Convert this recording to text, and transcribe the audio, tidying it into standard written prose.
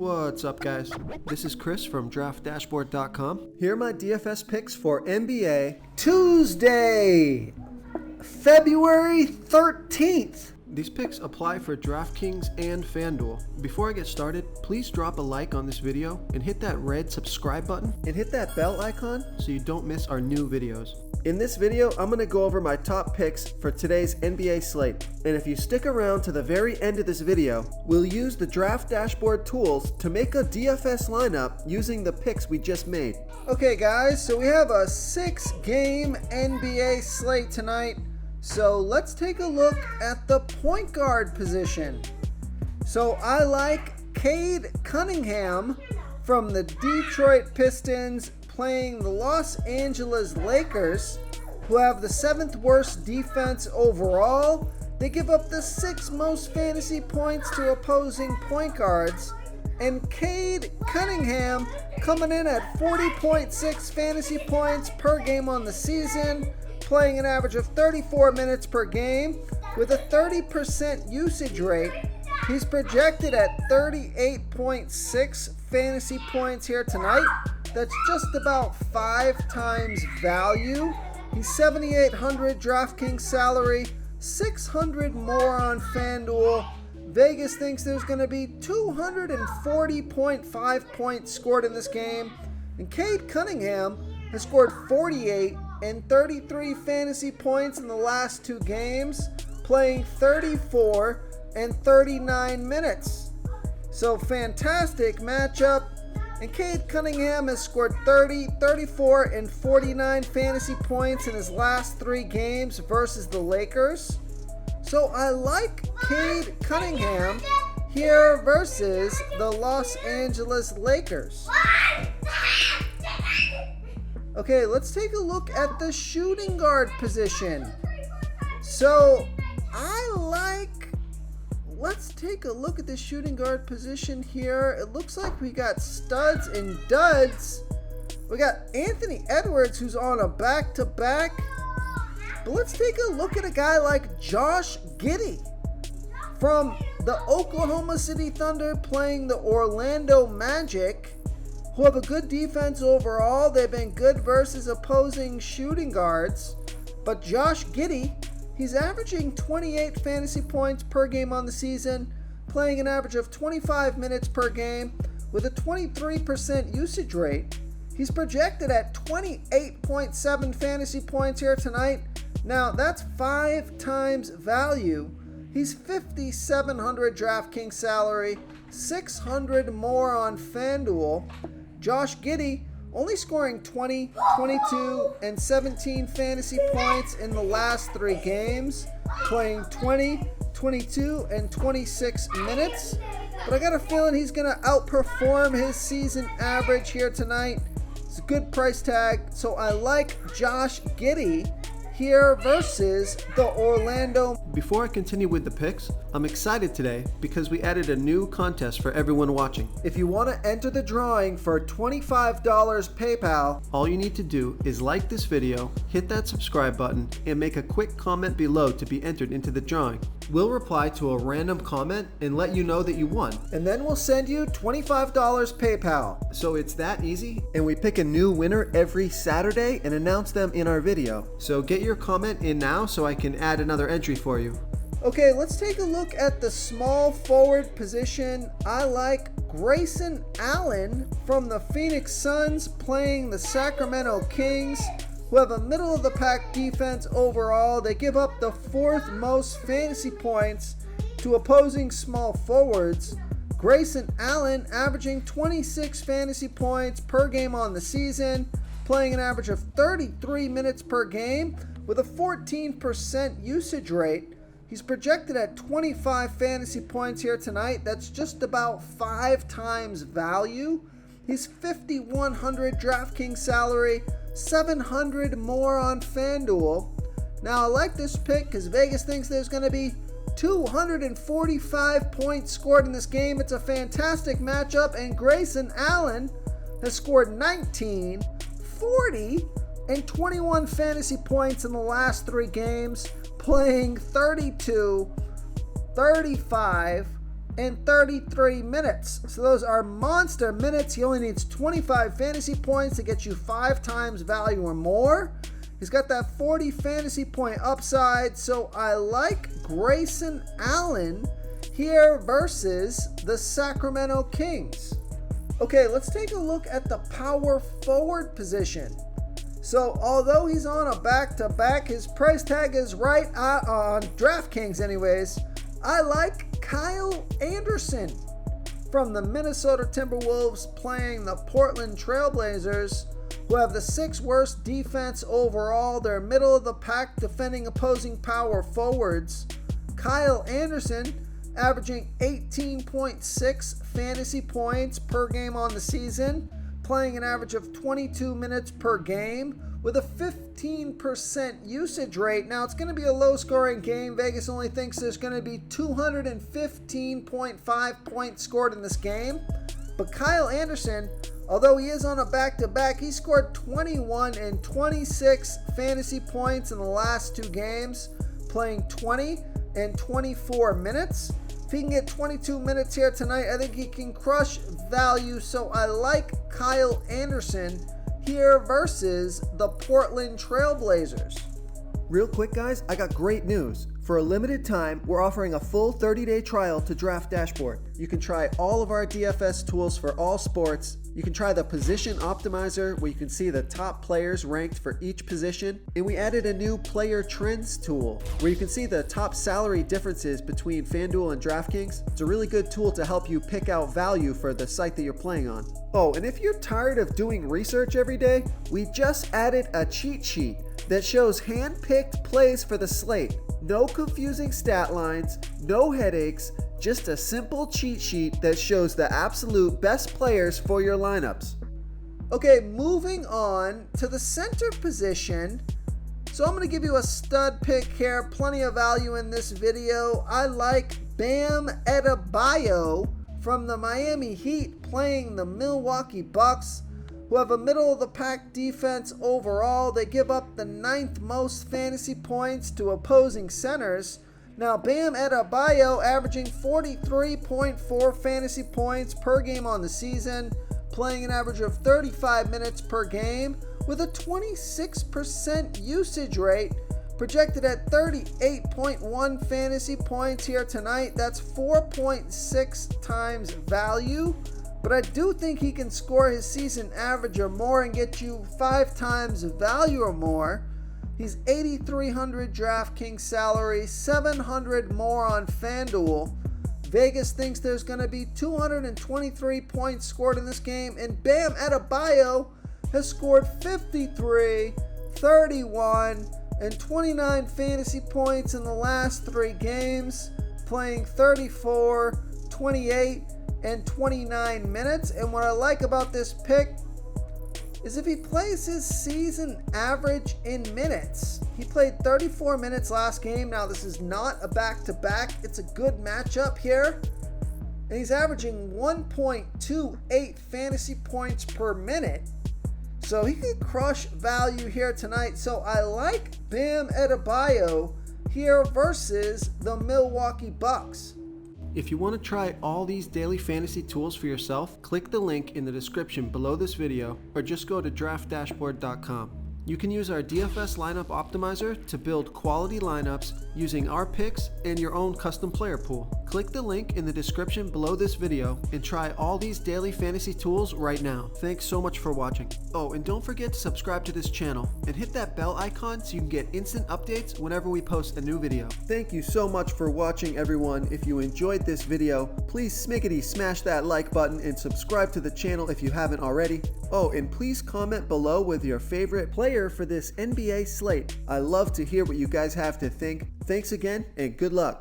What's up, guys? This is Chris from DraftDashboard.com. Here are my DFS picks for NBA Tuesday, February 13th. These picks apply for DraftKings and FanDuel. Before I get started, please drop a like on this video and hit that red subscribe button and hit that bell icon so you don't miss our new videos. In this video, I'm going to go over my top picks for today's NBA slate. And if you stick around to the very end of this video, we'll use the Draft Dashboard tools to make a DFS lineup using the picks we just made. Okay guys, so we have a 6-game NBA slate tonight. So let's take a look at the point guard position. So I like Cade Cunningham from the Detroit Pistons playing the Los Angeles Lakers, who have the 7th worst defense overall. They give up the 6th most fantasy points to opposing point guards. And Cade Cunningham coming in at 40.6 fantasy points per game on the season, playing an average of 34 minutes per game with a 30% usage rate. He's projected at 38.6 fantasy points here tonight. That's just about 5 times value. He's 7,800 DraftKings salary, 600 more on FanDuel. Vegas thinks there's going to be 240.5 points scored in this game. And Cade Cunningham has scored 48 and 33 fantasy points in the last 2 games, playing 34 and 39 minutes. So fantastic matchup. And Cade Cunningham has scored 30, 34, and 49 fantasy points in his last 3 games versus the Lakers. So I like Cade Cunningham here versus the Los Angeles Lakers. Okay, let's take a look at the shooting guard position. So let's take a look at the shooting guard position here. It looks like we got studs and duds. We got Anthony Edwards, who's on a back-to-back. But let's take a look at a guy like Josh Giddey from the Oklahoma City Thunder playing the Orlando Magic, who have a good defense overall. They've been good versus opposing shooting guards. But Josh Giddey, he's averaging 28 fantasy points per game on the season, playing an average of 25 minutes per game with a 23% usage rate. He's projected at 28.7 fantasy points here tonight. Now, that's 5 times value. He's 5,700 DraftKings salary, 600 more on FanDuel. Josh Giddey only scoring 20, 22, and 17 fantasy points in the last 3 games, playing 20, 22, and 26 minutes. But I got a feeling he's going to outperform his season average here tonight. It's a good price tag, so I like Josh Giddey here versus the Orlando. Before I continue with the picks, I'm excited today because we added a new contest for everyone watching. If you want to enter the drawing for $25 PayPal, all you need to do is like this video, hit that subscribe button, and make a quick comment below to be entered into the drawing. We'll reply to a random comment and let you know that you won. And then we'll send you $25 PayPal. So it's that easy, and we pick a new winner every Saturday and announce them in our video. So get your comment in now so I can add another entry for you. Okay, let's take a look at the small forward position. I like Grayson Allen from the Phoenix Suns playing the Sacramento Kings, who have a middle-of-the-pack defense overall. They give up the 4th most fantasy points to opposing small forwards. Grayson Allen averaging 26 fantasy points per game on the season, playing an average of 33 minutes per game with a 14% usage rate. He's projected at 25 fantasy points here tonight. That's just about 5 times value. He's 5,100 DraftKings salary, 700 more on FanDuel. Now I like this pick because Vegas thinks there's going to be 245 points scored in this game. It's a fantastic matchup, and Grayson Allen has scored 19, 40, and 21 fantasy points in the last 3 games, playing 32, 35, and 33 minutes. So those are monster minutes. He only needs 25 fantasy points to get you 5 times value or more. He's got that 40 fantasy point upside, so I like Grayson Allen here versus the Sacramento Kings. Okay, let's take a look at the power forward position. So although he's on a back-to-back, his price tag is right on DraftKings anyways. I like Kyle Anderson from the Minnesota Timberwolves playing the Portland Trailblazers, who have the 6th worst defense overall. They're middle of the pack defending opposing power forwards. Kyle Anderson averaging 18.6 fantasy points per game on the season, playing an average of 22 minutes per game with a 15% usage rate. Now, it's going to be a low-scoring game. Vegas only thinks there's going to be 215.5 points scored in this game. But Kyle Anderson, although he is on a back-to-back, he scored 21 and 26 fantasy points in the last 2 games, playing 20 and 24 minutes. If he can get 22 minutes here tonight, I think he can crush value. So I like Kyle Anderson here versus the Portland Trailblazers. Real quick, guys, I got great news. For a limited time, we're offering a full 30-day trial to Draft Dashboard. You can try all of our DFS tools for all sports. You can try the Position Optimizer, where you can see the top players ranked for each position. And we added a new Player Trends tool, where you can see the top salary differences between FanDuel and DraftKings. It's a really good tool to help you pick out value for the site that you're playing on. Oh, and if you're tired of doing research every day, we just added a cheat sheet that shows hand-picked plays for the slate. No confusing stat lines, no headaches, just a simple cheat sheet that shows the absolute best players for your lineups. Okay, moving on to the center position. So I'm going to give you a stud pick here. Plenty of value in this video. I like Bam Adebayo from the Miami Heat playing the Milwaukee Bucks, who have a middle-of-the-pack defense overall. They give up the 9th most fantasy points to opposing centers. Now, Bam Adebayo averaging 43.4 fantasy points per game on the season, playing an average of 35 minutes per game with a 26% usage rate, projected at 38.1 fantasy points here tonight. That's 4.6 times value. But I do think he can score his season average or more and get you 5 times value or more. He's 8,300 DraftKings salary, 700 more on FanDuel. Vegas thinks there's going to be 223 points scored in this game, and Bam Adebayo has scored 53, 31, and 29 fantasy points in the last 3 games, playing 34, 28, and 29 minutes. And what I like about this pick is if he plays his season average in minutes. He played 34 minutes last game. Now, this is not a back-to-back. It's a good matchup here. And he's averaging 1.28 fantasy points per minute. So he could crush value here tonight. So I like Bam Adebayo here versus the Milwaukee Bucks. If you want to try all these daily fantasy tools for yourself, click the link in the description below this video or just go to draftdashboard.com. You can use our DFS lineup optimizer to build quality lineups using our picks and your own custom player pool. Click the link in the description below this video and try all these daily fantasy tools right now. Thanks so much for watching. Oh, and don't forget to subscribe to this channel and hit that bell icon so you can get instant updates whenever we post a new video. Thank you so much for watching, everyone. If you enjoyed this video, please smickety smash that like button and subscribe to the channel if you haven't already. Oh, and please comment below with your favorite player for this NBA slate. I love to hear what you guys have to think. Thanks again, and good luck.